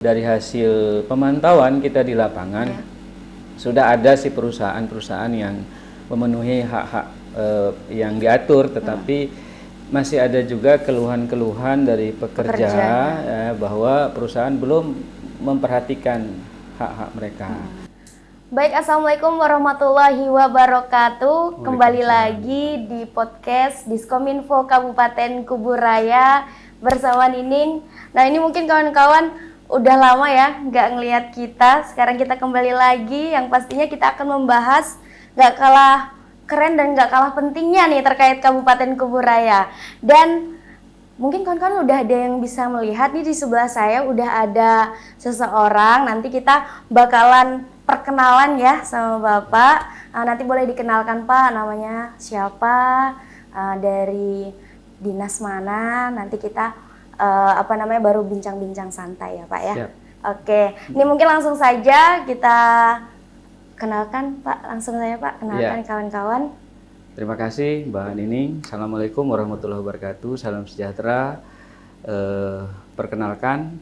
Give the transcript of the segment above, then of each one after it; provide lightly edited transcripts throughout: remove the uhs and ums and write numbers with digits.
Dari hasil pemantauan kita di lapangan, sudah ada sih perusahaan-perusahaan yang memenuhi hak-hak yang diatur, tetapi masih ada juga keluhan-keluhan dari pekerja bahwa perusahaan belum memperhatikan hak-hak mereka. Baik, Assalamualaikum warahmatullahi wabarakatuh. Kembali lagi di podcast Diskominfo Kabupaten Kuburaya bersama Nining. Nah, ini mungkin kawan-kawan udah lama ya nggak ngelihat kita. Sekarang kita kembali lagi, yang pastinya kita akan membahas nggak kalah keren dan nggak kalah pentingnya nih terkait Kabupaten Kuburaya. Dan mungkin kawan-kawan udah ada yang bisa melihat nih, di sebelah saya udah ada seseorang. Nanti kita bakalan perkenalan ya sama Bapak. Nanti boleh dikenalkan Pak, namanya siapa, dari dinas mana. Nanti kita baru bincang-bincang santai ya Pak ya. Siap. Oke, ini mungkin langsung saja kita kenalkan Pak, langsung saja Pak, kenalkan kawan-kawan. Terima kasih Mbak Nining. Assalamualaikum warahmatullahi wabarakatuh. Salam sejahtera. Perkenalkan,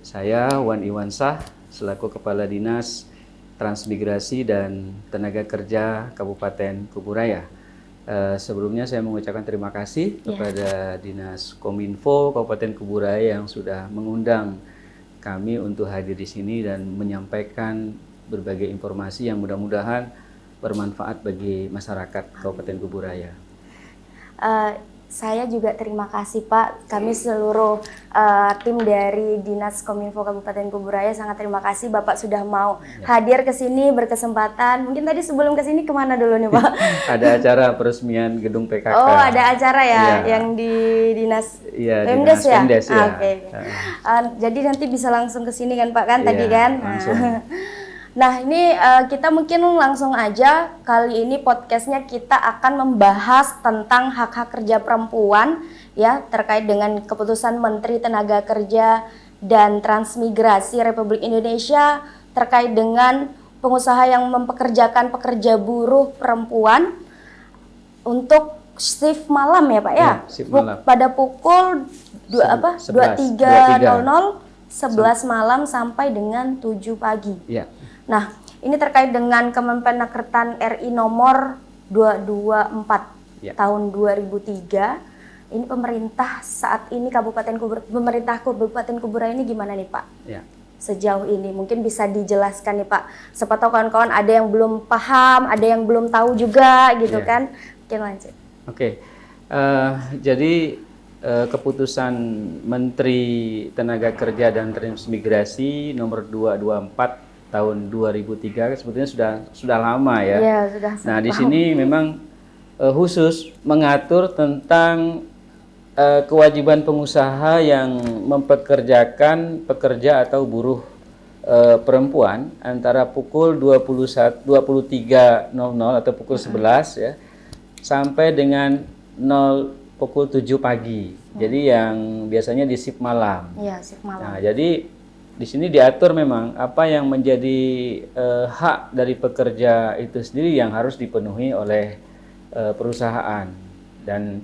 saya Wan Iwansah selaku Kepala Dinas Transmigrasi dan Tenaga Kerja Kabupaten Kuburaya. Sebelumnya saya mengucapkan terima kasih kepada Dinas Kominfo Kabupaten Kuburaya yang sudah mengundang kami untuk hadir di sini dan menyampaikan berbagai informasi yang mudah-mudahan bermanfaat bagi masyarakat Kabupaten Kuburaya. Saya juga terima kasih Pak, kami seluruh tim dari Dinas Kominfo Kabupaten Kuburaya sangat terima kasih Bapak sudah mau hadir ke sini berkesempatan. Mungkin tadi sebelum ke sini kemana dulu nih Pak? Ada acara peresmian gedung PKK. Oh, ada acara ya, yang di Dinas Pemdes ya? Oke. Jadi nanti bisa langsung ke sini kan Pak kan tadi kan? Langsung. Nah, ini kita mungkin langsung aja, kali ini podcastnya kita akan membahas tentang hak-hak kerja perempuan ya, terkait dengan keputusan Menteri Tenaga Kerja dan Transmigrasi Republik Indonesia terkait dengan pengusaha yang mempekerjakan pekerja buruh perempuan untuk shift malam ya Pak ya, shift malam. Pada pukul 23.00 11 malam sampai dengan 7 pagi. Ya. Nah, ini terkait dengan Kemenparekraftan RI nomor 224 tahun 2003. Ini pemerintah saat ini pemerintah Kabupaten Kuburaya ini gimana nih Pak? Ya. Sejauh ini mungkin bisa dijelaskan nih Pak. Siapa tahu kawan-kawan ada yang belum paham, ada yang belum tahu juga gitu kan. Oke, lanjut. Oke. Jadi keputusan Menteri Tenaga Kerja dan Transmigrasi nomor 224 tahun 2003 sebetulnya sudah lama ya. Iya, sudah. Nah, di sini memang khusus mengatur tentang kewajiban pengusaha yang mempekerjakan pekerja atau buruh perempuan antara pukul 23.00 atau pukul 11 ya sampai dengan pukul 7 pagi. Jadi yang biasanya di shift malam. Iya, shift malam. Nah, jadi di sini diatur memang apa yang menjadi hak dari pekerja itu sendiri yang harus dipenuhi oleh perusahaan. Dan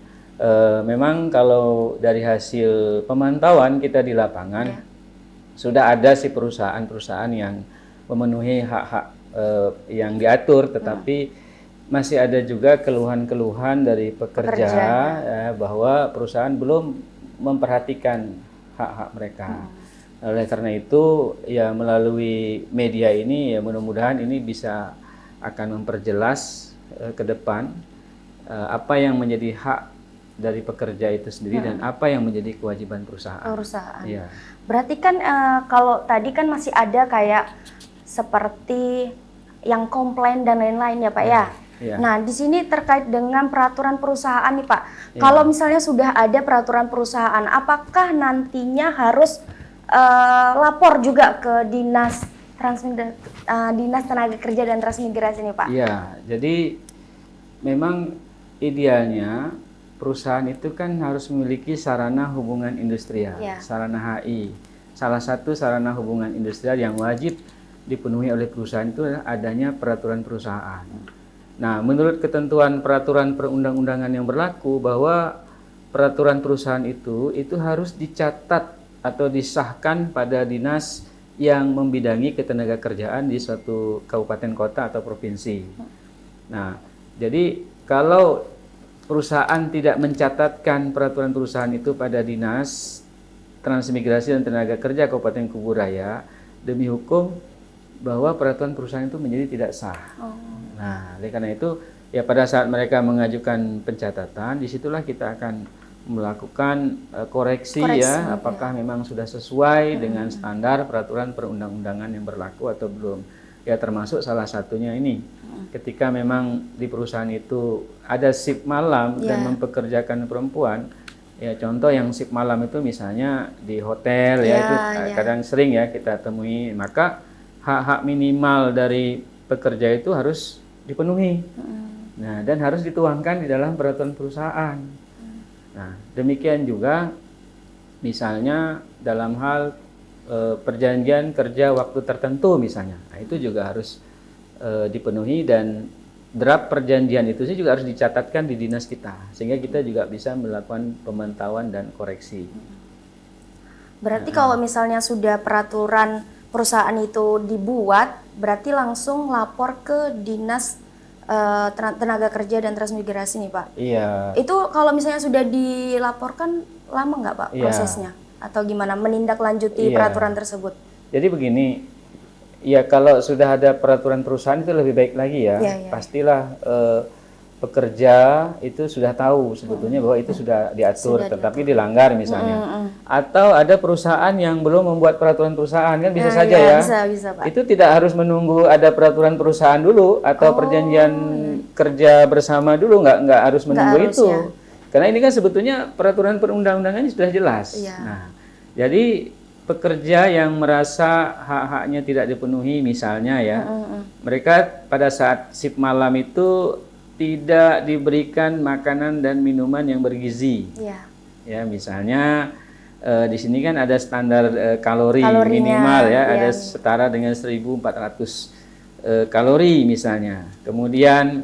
memang kalau dari hasil pemantauan kita di lapangan sudah ada sih perusahaan-perusahaan yang memenuhi hak-hak yang diatur, tetapi masih ada juga keluhan-keluhan dari pekerja bahwa perusahaan belum memperhatikan hak-hak mereka. Oleh karena itu ya melalui media ini ya mudah-mudahan ini bisa akan memperjelas ke depan apa yang menjadi hak dari pekerja itu sendiri dan apa yang menjadi kewajiban perusahaan. Ya. Berarti kan kalau tadi kan masih ada kayak seperti yang komplain dan lain-lain ya Pak ya. Nah, di sini terkait dengan peraturan perusahaan nih Pak. Kalau misalnya sudah ada peraturan perusahaan, apakah nantinya harus lapor juga ke Dinas Tenaga Kerja dan Transmigrasi nih Pak? Iya, jadi memang idealnya perusahaan itu kan harus memiliki sarana hubungan industrial, sarana HI. Salah satu sarana hubungan industrial yang wajib dipenuhi oleh perusahaan itu adalah adanya peraturan perusahaan. Nah, menurut ketentuan peraturan perundang-undangan yang berlaku bahwa peraturan perusahaan itu harus dicatat atau disahkan pada Dinas yang membidangi ketenagakerjaan di suatu kabupaten kota atau provinsi. Nah, jadi kalau perusahaan tidak mencatatkan peraturan perusahaan itu pada Dinas Transmigrasi dan Tenaga Kerja Kabupaten Kuburaya, demi hukum bahwa peraturan perusahaan itu menjadi tidak sah. Nah, oleh karena itu ya pada saat mereka mengajukan pencatatan, disitulah kita akan melakukan koreksi ya, apakah memang sudah sesuai dengan standar peraturan perundang-undangan yang berlaku atau belum. Ya termasuk salah satunya ini, ketika memang di perusahaan itu ada shift malam dan mempekerjakan perempuan, ya contoh yang shift malam itu misalnya di hotel ya itu kadang sering ya kita temui, maka hak-hak minimal dari pekerja itu harus dipenuhi. Nah, dan harus dituangkan di dalam peraturan perusahaan. Nah, demikian juga misalnya dalam hal perjanjian kerja waktu tertentu misalnya. Nah, itu juga harus dipenuhi dan draft perjanjian itu juga harus dicatatkan di dinas kita sehingga kita juga bisa melakukan pemantauan dan koreksi. Berarti kalau misalnya sudah peraturan perusahaan itu dibuat, berarti langsung lapor ke Dinas Tenaga Kerja dan Transmigrasi nih Pak? Iya. Itu kalau misalnya sudah dilaporkan, lama nggak Pak prosesnya? Atau gimana menindaklanjuti peraturan tersebut? Jadi begini, ya kalau sudah ada peraturan perusahaan itu lebih baik lagi ya. Pastilah pekerja itu sudah tahu sebetulnya bahwa itu sudah diatur, tetapi dilanggar misalnya. Atau ada perusahaan yang belum membuat peraturan perusahaan, kan bisa saja ya. Bisa, Pak. Itu tidak harus menunggu ada peraturan perusahaan dulu atau perjanjian kerja bersama dulu, nggak harus menunggu itu. Karena ini kan sebetulnya peraturan perundang-undangannya sudah jelas. Nah, jadi pekerja yang merasa hak-haknya tidak dipenuhi misalnya ya, mereka pada saat shift malam itu tidak diberikan makanan dan minuman yang bergizi. Ya, misalnya di sini kan ada standar kalori minimal ya, ada setara dengan 1.400 kalori misalnya. Kemudian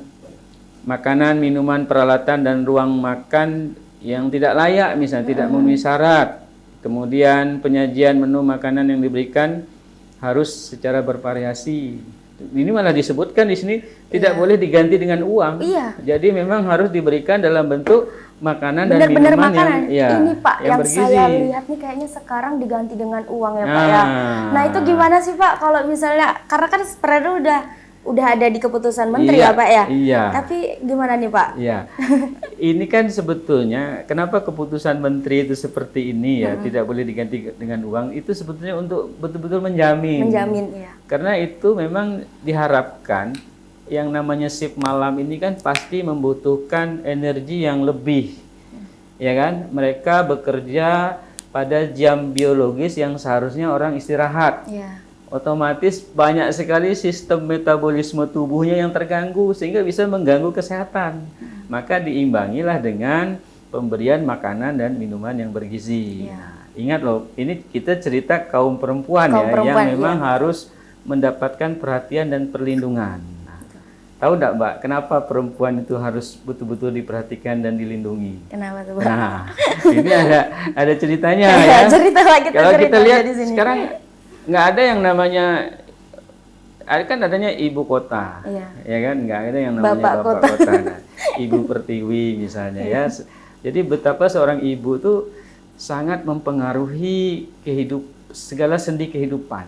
makanan, minuman, peralatan dan ruang makan yang tidak layak misalnya, tidak memenuhi syarat. Kemudian penyajian menu makanan yang diberikan harus secara bervariasi. Ini malah disebutkan di sini tidak boleh diganti dengan uang. Jadi memang harus diberikan dalam bentuk makanan dan minuman yang ini Pak yang bergizi. Saya lihat nih kayaknya sekarang diganti dengan uang ya Pak ya. Nah itu gimana sih Pak kalau misalnya, karena kan spreader udah ada di keputusan menteri ya Pak ya. Tapi gimana nih Pak? Ini kan sebetulnya kenapa keputusan menteri itu seperti ini ya, tidak boleh diganti dengan uang, itu sebetulnya untuk betul-betul menjamin. Karena itu memang diharapkan yang namanya shift malam ini kan pasti membutuhkan energi yang lebih. Ya kan? Mereka bekerja pada jam biologis yang seharusnya orang istirahat. Otomatis banyak sekali sistem metabolisme tubuhnya yang terganggu sehingga bisa mengganggu kesehatan. Maka diimbangilah dengan pemberian makanan dan minuman yang bergizi. Nah, ingat loh, ini kita cerita kaum perempuan yang memang harus mendapatkan perhatian dan perlindungan. Nah, tahu enggak Mbak, kenapa perempuan itu harus betul-betul diperhatikan dan dilindungi? Kenapa tuh Mbak? Nah, ini ada ceritanya ya. Kalau kita lihat sekarang nggak ada yang namanya, kan adanya ibu kota, ya kan, nggak ada yang namanya bapak kota. Nah, ibu pertiwi misalnya ya. Jadi betapa seorang ibu tuh sangat mempengaruhi segala sendi kehidupan,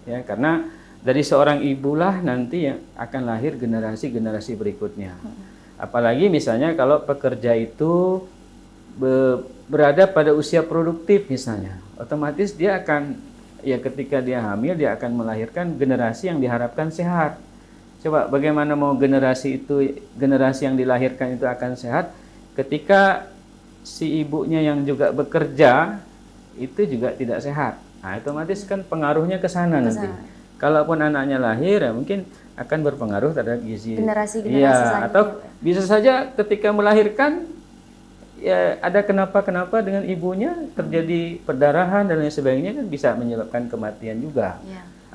ya karena dari seorang ibulah nanti yang akan lahir generasi-generasi berikutnya. Apalagi misalnya kalau pekerja itu berada pada usia produktif misalnya, otomatis dia akan ketika dia hamil, dia akan melahirkan generasi yang diharapkan sehat. Coba bagaimana mau generasi yang dilahirkan itu akan sehat ketika si ibunya yang juga bekerja itu juga tidak sehat. Nah, otomatis kan pengaruhnya ke sana nanti. Kalaupun anaknya lahir ya mungkin akan berpengaruh terhadap gizi. Generasi selanjutnya. Atau bisa saja ketika melahirkan ya ada kenapa-kenapa dengan ibunya, terjadi perdarahan dan lain sebagainya, kan bisa menyebabkan kematian juga.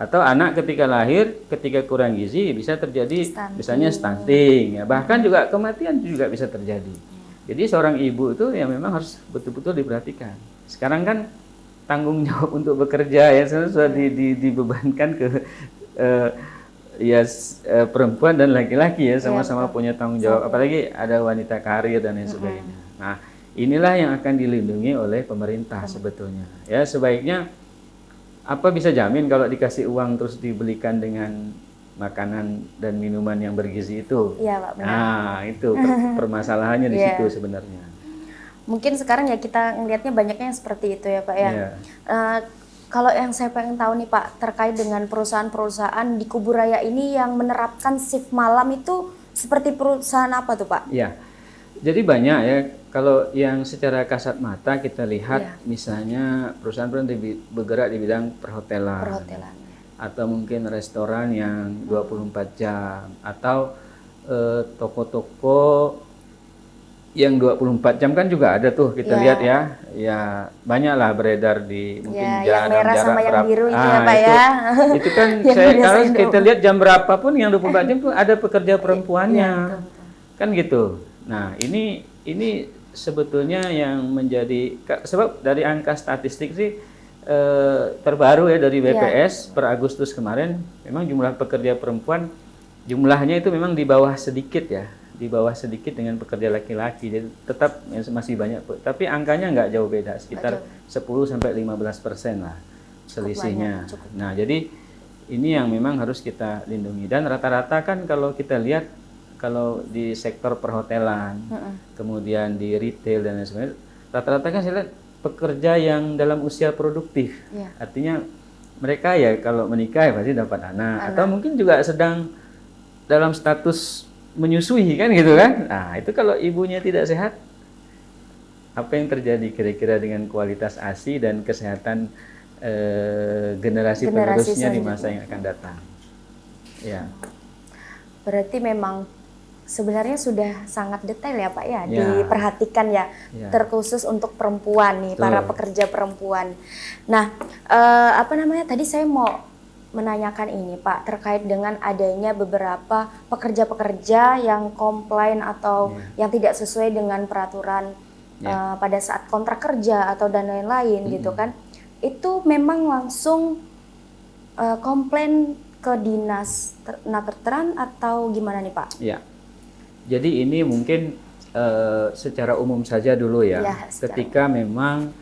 Atau anak ketika lahir, ketika kurang gizi bisa terjadi misalnya stunting, ya. Bahkan juga kematian juga bisa terjadi. Jadi seorang ibu itu ya memang harus betul-betul diperhatikan. Sekarang kan tanggung jawab untuk bekerja ya sudah dibebankan ke perempuan dan laki-laki ya sama-sama punya tanggung jawab, apalagi ada wanita karir dan lain sebagainya. Nah, inilah yang akan dilindungi oleh pemerintah sebetulnya. Ya, sebaiknya apa bisa jamin kalau dikasih uang terus dibelikan dengan makanan dan minuman yang bergizi itu? Iya, Pak, benar. Nah, itu permasalahannya di situ sebenarnya. Mungkin sekarang ya kita ngelihatnya banyaknya yang seperti itu ya, Pak ya. Kalau yang saya pengen tahu nih, Pak, terkait dengan perusahaan-perusahaan di Kuburaya ini yang menerapkan shift malam itu seperti perusahaan apa tuh, Pak? Iya. Jadi banyak ya, kalau yang secara kasat mata kita lihat misalnya perusahaan-perusahaan bergerak di bidang perhotelan. Atau mungkin restoran yang 24 jam atau toko-toko yang 24 jam kan juga ada tuh kita lihat ya. Ya banyaklah beredar di mungkin yang merah sama yang berapa. biru itu ya, Pak ya. Itu kan kalau kita lihat jam berapapun yang 24 jam tuh ada pekerja perempuannya. Kan gitu. Nah, ini sebetulnya yang menjadi sebab dari angka statistik sih terbaru ya dari BPS per Agustus kemarin, memang jumlah pekerja perempuan jumlahnya itu memang di bawah sedikit ya, di bawah sedikit dengan pekerja laki-laki, jadi tetap masih banyak, tapi angkanya nggak jauh beda, sekitar 10-15% lah selisihnya. Nah, jadi ini yang memang harus kita lindungi, dan rata-rata kan kalau kita lihat kalau di sektor perhotelan, kemudian di retail dan lain sebagainya, rata-rata kan saya lihat pekerja yang dalam usia produktif, artinya mereka ya kalau menikah ya pasti dapat anak, atau mungkin juga sedang dalam status menyusui kan gitu kan. Nah, itu kalau ibunya tidak sehat, apa yang terjadi kira-kira dengan kualitas ASI dan kesehatan generasi penerusnya di masa yang akan datang? Ya. Berarti memang sebenarnya sudah sangat detail ya, Pak ya, diperhatikan ya, terkhusus untuk perempuan nih, para pekerja perempuan. Nah, tadi saya mau menanyakan ini, Pak, terkait dengan adanya beberapa pekerja-pekerja yang komplain atau yang tidak sesuai dengan peraturan pada saat kontrak kerja atau dan lain-lain gitu kan. Itu memang langsung komplain ke dinas Nakertran atau gimana nih, Pak? Ya. Jadi ini mungkin secara umum saja dulu ya. Ketika memang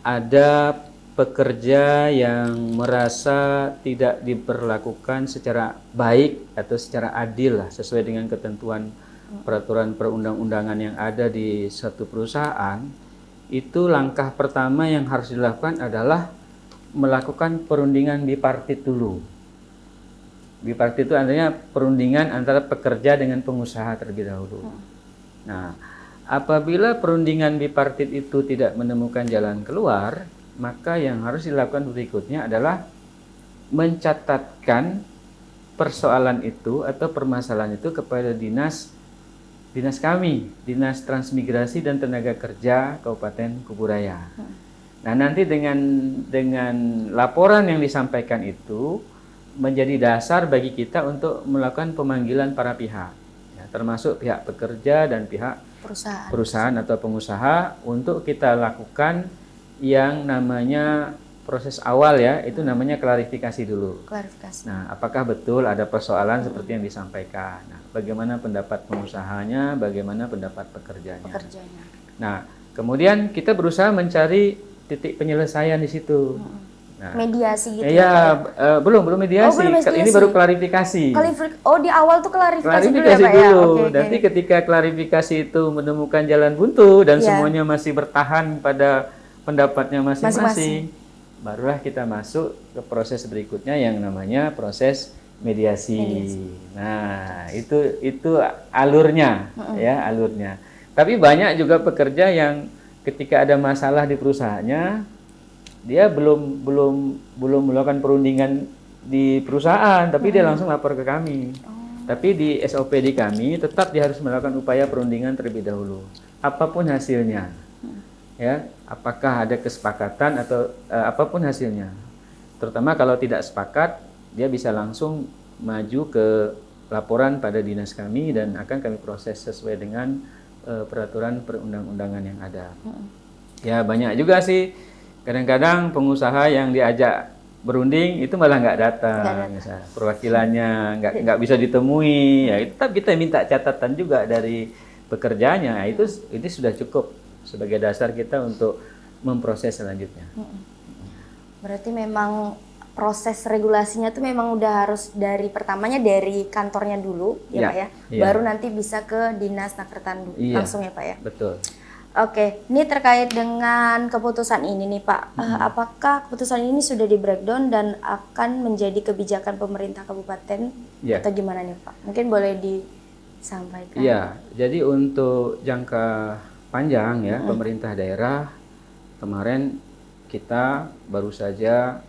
ada pekerja yang merasa tidak diperlakukan secara baik atau secara adil lah, sesuai dengan ketentuan peraturan perundang-undangan yang ada di suatu perusahaan, itu langkah pertama yang harus dilakukan adalah melakukan perundingan bipartit dulu. Bipartit itu artinya perundingan antara pekerja dengan pengusaha terlebih dahulu. Nah, apabila perundingan bipartit itu tidak menemukan jalan keluar, maka yang harus dilakukan berikutnya adalah mencatatkan persoalan itu atau permasalahan itu kepada dinas kami, Dinas Transmigrasi dan Tenaga Kerja Kabupaten Kuburaya. Nah, nanti dengan laporan yang disampaikan itu menjadi dasar bagi kita untuk melakukan pemanggilan para pihak, ya, termasuk pihak pekerja dan pihak perusahaan atau pengusaha, untuk kita lakukan yang namanya proses awal ya, itu namanya klarifikasi dulu. Nah, apakah betul ada persoalan seperti yang disampaikan? Nah, bagaimana pendapat pengusahanya, bagaimana pendapat pekerjanya. Nah, kemudian kita berusaha mencari titik penyelesaian di situ. Nah, mediasi gitu ya? Belum mediasi. Ini baru klarifikasi. Di awal tuh klarifikasi dulu ya, Pak dulu. Nanti ketika klarifikasi itu menemukan jalan buntu dan semuanya masih bertahan pada pendapatnya masing-masing, barulah kita masuk ke proses berikutnya yang namanya proses mediasi. Nah, itu alurnya, ya, alurnya. Tapi banyak juga pekerja yang ketika ada masalah di perusahaannya, dia belum melakukan perundingan di perusahaan, tapi dia langsung lapor ke kami. Tapi di SOP di kami tetap dia harus melakukan upaya perundingan terlebih dahulu, apapun hasilnya. Ya, apakah ada kesepakatan atau apapun hasilnya. Terutama kalau tidak sepakat, dia bisa langsung maju ke laporan pada dinas kami dan akan kami proses sesuai dengan peraturan perundang-undangan yang ada. Ya, banyak juga sih kadang-kadang pengusaha yang diajak berunding itu malah nggak datang, misalnya perwakilannya nggak bisa ditemui, ya tetap kita minta catatan juga dari pekerjanya. Itu sudah cukup sebagai dasar kita untuk memproses selanjutnya. Berarti memang proses regulasinya tuh memang udah harus dari pertamanya dari kantornya dulu, ya Pak ya, baru nanti bisa ke Dinas Nakertan langsung ya Pak ya. Betul. Oke, ini terkait dengan keputusan ini nih Pak, apakah keputusan ini sudah di breakdown dan akan menjadi kebijakan pemerintah kabupaten atau gimana nih Pak? Mungkin boleh disampaikan. Iya, jadi untuk jangka panjang ya, pemerintah daerah kemarin kita baru saja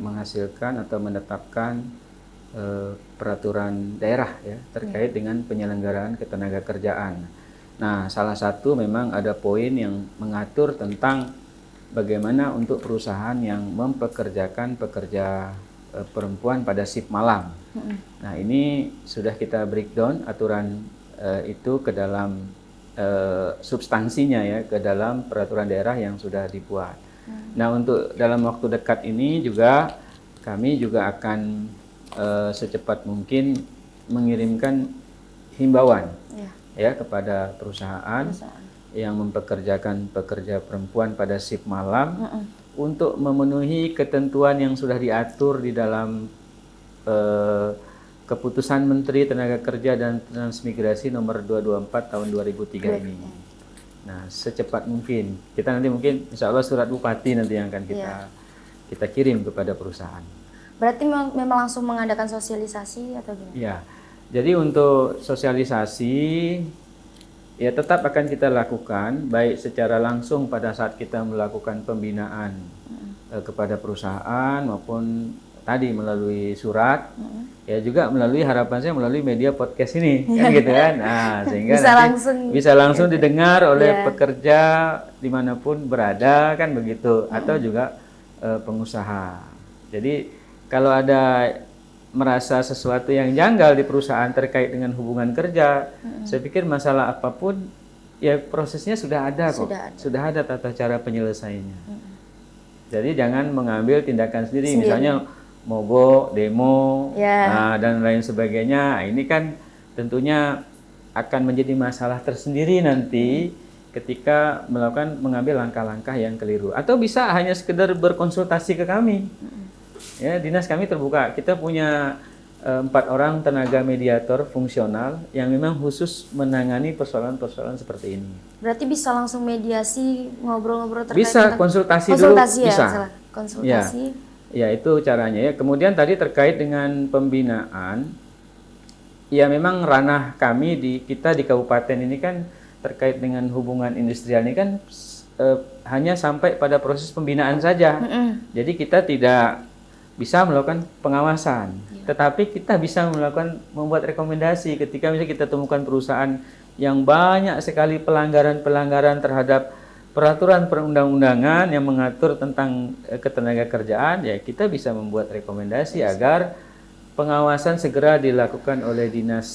menghasilkan atau menetapkan peraturan daerah ya terkait dengan penyelenggaraan ketenagakerjaan. Nah, salah satu memang ada poin yang mengatur tentang bagaimana untuk perusahaan yang mempekerjakan pekerja perempuan pada shift malam. Nah, ini sudah kita breakdown aturan itu ke dalam substansinya ya, ke dalam peraturan daerah yang sudah dibuat. Nah, untuk dalam waktu dekat ini juga kami juga akan secepat mungkin mengirimkan himbauan ya kepada perusahaan yang mempekerjakan pekerja perempuan pada shift malam untuk memenuhi ketentuan yang sudah diatur di dalam Keputusan Menteri Tenaga Kerja dan Transmigrasi nomor 224 tahun 2003 ini. Nah, secepat mungkin kita nanti mungkin insya Allah surat bupati nanti yang akan kita kirim kepada perusahaan. Berarti memang langsung mengadakan sosialisasi atau gimana? Ya. Jadi untuk sosialisasi ya tetap akan kita lakukan baik secara langsung pada saat kita melakukan pembinaan kepada perusahaan maupun tadi melalui surat ya juga melalui harapan saya melalui media podcast ini kan gitu kan. Nah, sehingga bisa langsung didengar oleh pekerja dimanapun berada kan begitu atau juga pengusaha. Jadi kalau ada merasa sesuatu yang janggal di perusahaan terkait dengan hubungan kerja, saya pikir masalah apapun ya prosesnya sudah ada kok, sudah ada tata cara penyelesaiannya. Jadi jangan mengambil tindakan sendiri, misalnya mogok, demo, nah, dan lain sebagainya. Ini kan tentunya akan menjadi masalah tersendiri nanti ketika mengambil langkah-langkah yang keliru. Atau bisa hanya sekedar berkonsultasi ke kami. Ya, dinas kami terbuka. Kita punya 4 orang tenaga mediator fungsional yang memang khusus menangani persoalan-persoalan seperti ini. Berarti bisa langsung mediasi, ngobrol-ngobrol terkait bisa, konsultasi dulu ya, bisa. Konsultasi. Ya, itu caranya ya. Kemudian tadi terkait dengan pembinaan, ya memang ranah kami kita di kabupaten ini kan terkait dengan hubungan industrial ini kan hanya sampai pada proses pembinaan saja. Jadi kita tidak bisa melakukan pengawasan, tetapi kita bisa membuat rekomendasi ketika misalnya kita temukan perusahaan yang banyak sekali pelanggaran-pelanggaran terhadap peraturan perundang-undangan yang mengatur tentang ketenagakerjaan, ya kita bisa membuat rekomendasi agar pengawasan segera dilakukan oleh Dinas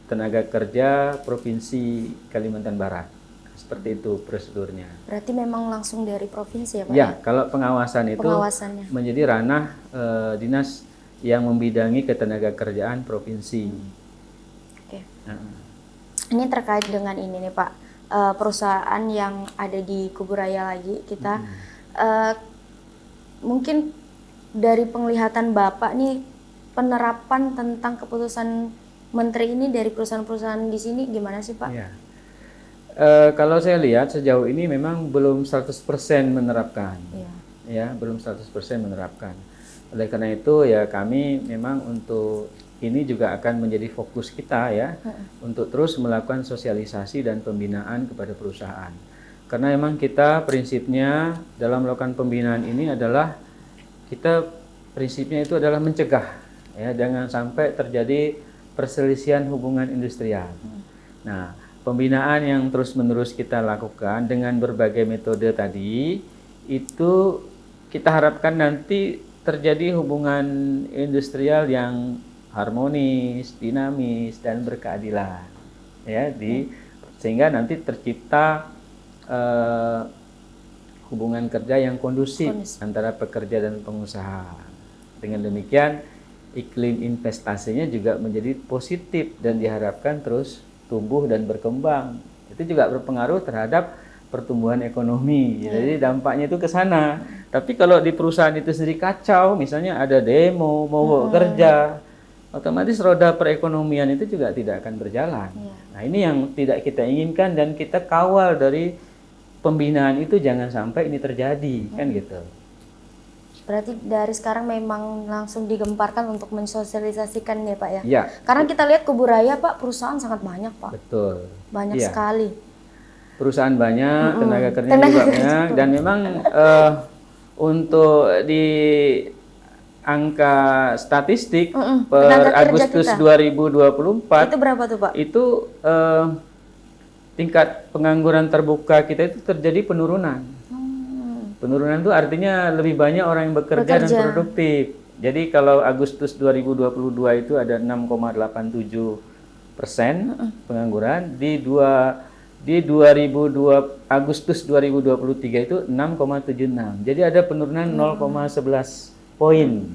Tenaga Kerja Provinsi Kalimantan Barat. Seperti itu prosedurnya. Berarti memang langsung dari provinsi ya Pak? Ya, kalau pengawasan itu menjadi ranah dinas yang membidangi ketenagakerjaan provinsi. Oke. Ini terkait dengan ini nih Pak, perusahaan yang ada di Kuburaya lagi kita mungkin dari penglihatan Bapak nih penerapan tentang keputusan Menteri ini dari perusahaan-perusahaan di sini gimana sih Pak? Ya. Kalau saya lihat sejauh ini memang belum 100% menerapkan, ya belum 100% menerapkan. Oleh karena itu ya kami memang untuk ini juga akan menjadi fokus kita ya untuk terus melakukan sosialisasi dan pembinaan kepada perusahaan. Karena memang kita prinsipnya dalam melakukan pembinaan ini adalah kita prinsipnya itu adalah mencegah ya jangan sampai terjadi perselisihan hubungan industrial. Nah, pembinaan yang terus-menerus kita lakukan dengan berbagai metode tadi, itu kita harapkan nanti terjadi hubungan industrial yang harmonis, dinamis, dan berkeadilan. Ya, sehingga nanti tercipta hubungan kerja yang kondusif antara pekerja dan pengusaha. Dengan demikian iklim investasinya juga menjadi positif dan diharapkan terus tumbuh dan berkembang. Itu juga berpengaruh terhadap pertumbuhan ekonomi. Jadi dampaknya itu ke sana. Tapi kalau di perusahaan itu sendiri kacau, misalnya ada demo, mau kerja, otomatis roda perekonomian itu juga tidak akan berjalan. Nah, ini yang tidak kita inginkan dan kita kawal dari pembinaan itu jangan sampai ini terjadi, kan gitu. Berarti dari sekarang memang langsung digemparkan untuk mensosialisasikan ya Pak ya? Iya. Karena kita lihat Kuburaya Pak, perusahaan sangat banyak Pak. Betul. Banyak sekali. Perusahaan banyak, tenaga kerja juga banyak, dan memang untuk di angka statistik per Agustus 2024 itu berapa tuh Pak? itu tingkat pengangguran terbuka kita itu terjadi penurunan. Penurunan itu artinya lebih banyak orang yang bekerja. Dan produktif. Jadi kalau Agustus 2022 itu ada 6,87% pengangguran, di 2002 Agustus 2023 itu 6,76. Jadi ada penurunan 0,11 poin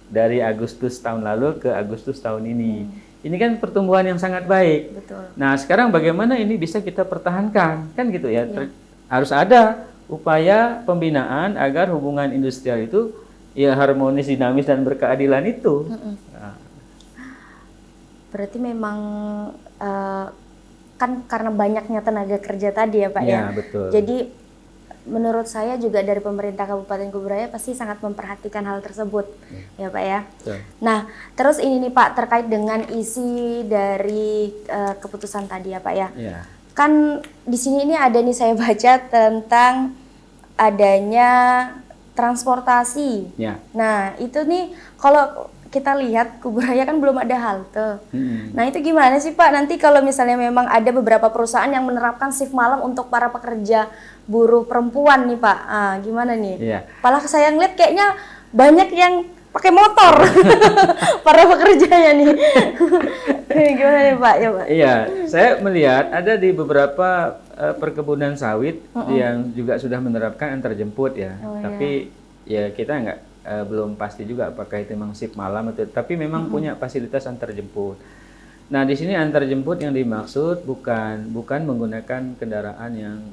dari Agustus tahun lalu ke Agustus tahun ini. Ini kan pertumbuhan yang sangat baik. Betul. Nah, sekarang bagaimana ini bisa kita pertahankan? Kan gitu ya. Harus ada upaya pembinaan agar hubungan industrial itu ya harmonis, dinamis, dan berkeadilan itu. Nah. Berarti memang kan karena banyaknya tenaga kerja tadi ya Pak ya. Betul. Jadi menurut saya juga dari pemerintah Kabupaten Kuburaya pasti sangat memperhatikan hal tersebut, ya Pak ya. Betul. Nah, terus ini nih Pak terkait dengan isi dari keputusan tadi ya Pak ya. Kan di sini ini ada nih saya baca tentang adanya transportasi. Nah, itu nih kalau kita lihat Kuburaya kan belum ada halte. Nah, itu gimana sih Pak nanti kalau misalnya memang ada beberapa perusahaan yang menerapkan shift malam untuk para pekerja buruh perempuan nih Pak. Gimana nih? Malah saya ngeliat kayaknya banyak yang pakai motor para pekerjanya nih. Gimana nih Pak? Ya Pak. Iya, saya melihat ada di beberapa perkebunan sawit yang juga sudah menerapkan antar jemput ya. Tapi ya kita belum pasti juga apakah itu memang shift malam atau, tapi memang punya fasilitas antar jemput. Nah, di sini antar jemput yang dimaksud bukan menggunakan kendaraan yang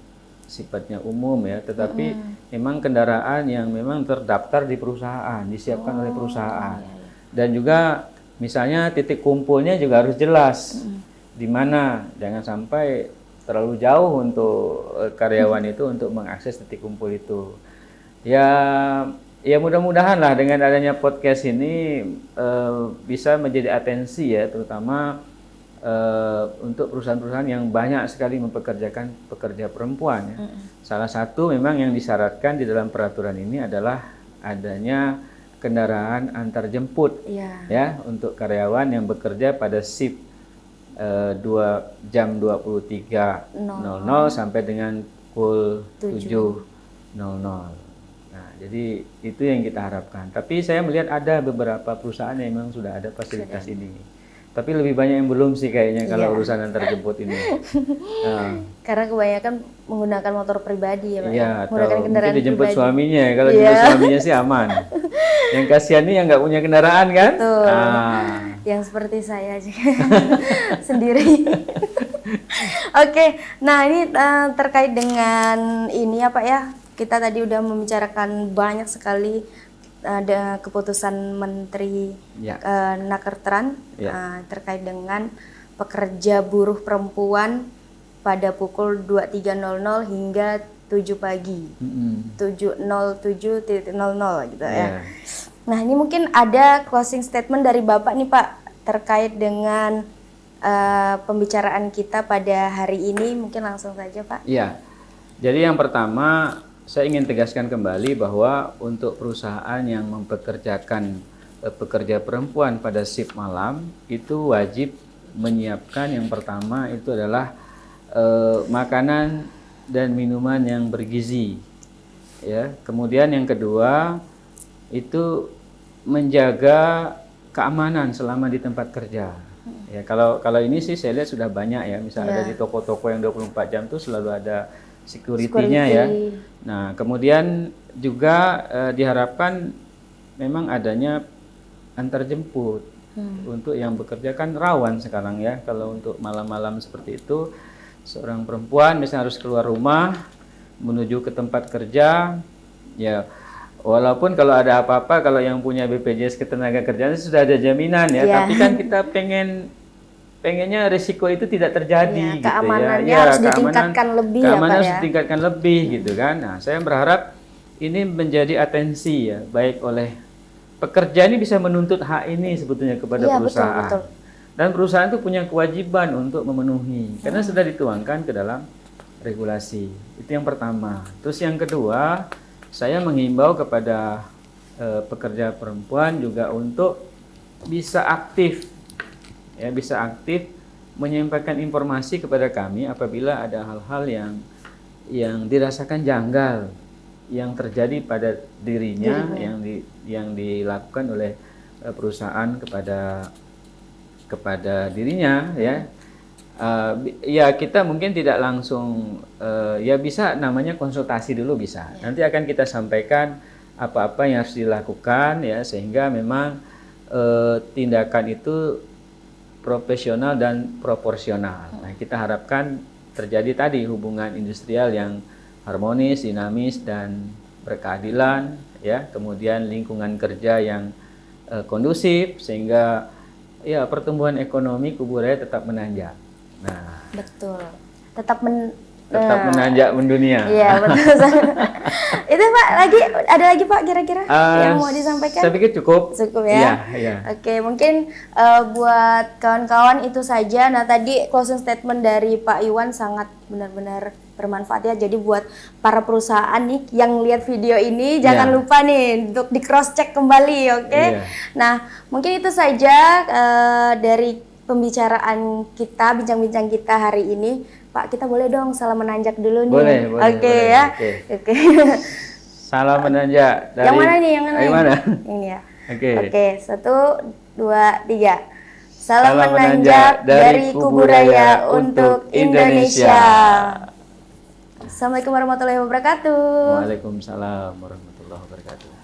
sifatnya umum ya, tetapi memang kendaraan yang memang terdaftar di perusahaan, disiapkan oleh perusahaan. Dan juga misalnya titik kumpulnya juga harus jelas di mana, jangan sampai terlalu jauh untuk karyawan itu untuk mengakses titik kumpul itu. Ya mudah-mudahan lah dengan adanya podcast ini bisa menjadi atensi ya, terutama untuk perusahaan-perusahaan yang banyak sekali mempekerjakan pekerja perempuan ya. Salah satu memang yang disyaratkan di dalam peraturan ini adalah adanya kendaraan antar jemput ya untuk karyawan yang bekerja pada shift 2 jam 23.00 sampai dengan pukul 7.00. Nah, jadi itu yang kita harapkan. Tapi saya melihat ada beberapa perusahaan yang memang sudah ada fasilitas ini. Tapi lebih banyak yang belum sih kayaknya kalau urusan antar jemput ini. Karena kebanyakan menggunakan motor pribadi ya Pak. Menggunakan kendaraan mungkin dijemput pribadi. Suaminya, kalau dijemput suaminya sih aman. Yang kasihan nih yang nggak punya kendaraan kan? Yang seperti saya aja sendiri. Oke, nah ini terkait dengan ini ya Pak ya. Kita tadi udah membicarakan banyak sekali ada keputusan Menteri Nakertran terkait dengan pekerja buruh perempuan pada pukul 23.00 hingga 7 pagi. 7.07.00 gitu ya. Nah, ini mungkin ada closing statement dari Bapak nih Pak terkait dengan pembicaraan kita pada hari ini, mungkin langsung saja Pak. Iya. Jadi yang pertama saya ingin tegaskan kembali bahwa untuk perusahaan yang mempekerjakan pekerja perempuan pada shift malam itu wajib menyiapkan yang pertama itu adalah makanan dan minuman yang bergizi. Ya, kemudian yang kedua itu menjaga keamanan selama di tempat kerja. Ya, kalau ini sih saya lihat sudah banyak ya, misalnya ada di toko-toko yang 24 jam itu selalu ada security-nya ya. Nah, kemudian juga diharapkan memang adanya antar jemput. Untuk yang bekerja kan rawan sekarang ya, kalau untuk malam-malam seperti itu, seorang perempuan misalnya harus keluar rumah menuju ke tempat kerja, ya walaupun kalau ada apa-apa, kalau yang punya BPJS Ketenagakerjaan sudah ada jaminan ya, tapi kan kita pengennya risiko itu tidak terjadi, gitu keamanannya ya. harus ditingkatkan lebih ya, Pak, keamanan harus ya. ditingkatkan lebih gitu kan. Nah, saya berharap ini menjadi atensi ya, baik oleh pekerja ini bisa menuntut hak ini sebetulnya kepada perusahaan. Betul. Dan perusahaan itu punya kewajiban untuk memenuhi karena sudah dituangkan ke dalam regulasi. Itu yang pertama. Terus yang kedua, saya menghimbau kepada pekerja perempuan juga untuk bisa aktif menyampaikan informasi kepada kami apabila ada hal-hal yang dirasakan janggal yang terjadi pada dirinya yang dilakukan oleh perusahaan kepada dirinya ya. Ya kita mungkin tidak langsung ya bisa namanya konsultasi dulu bisa. Nanti akan kita sampaikan apa-apa yang harus dilakukan ya sehingga memang tindakan itu profesional dan proporsional. Nah, kita harapkan terjadi tadi hubungan industrial yang harmonis, dinamis dan berkeadilan ya. Kemudian lingkungan kerja yang kondusif sehingga ya pertumbuhan ekonomi Kubu Raya tetap menanjak. Nah, betul. Tetap menanjak mendunia. Iya, betul. Itu Pak, ada lagi Pak kira-kira yang mau disampaikan? Saya pikir cukup. Cukup ya. Iya. Oke, mungkin buat kawan-kawan itu saja. Nah, tadi closing statement dari Pak Iwan sangat benar-benar bermanfaat ya. Jadi buat para perusahaan nih yang lihat video ini jangan lupa nih untuk di cross check kembali, oke? Nah, mungkin itu saja dari pembicaraan kita, bincang-bincang kita hari ini. Pak, kita boleh dong salam menanjak dulu nih. Boleh. Oke ya. Oke. Salam menanjak dari yang mana nih? Yang mana? Ini ya. Oke. 1, 2, 3. Salam menanjak dari Kubu Raya untuk Indonesia. Assalamualaikum warahmatullahi wabarakatuh. Waalaikumsalam warahmatullahi wabarakatuh.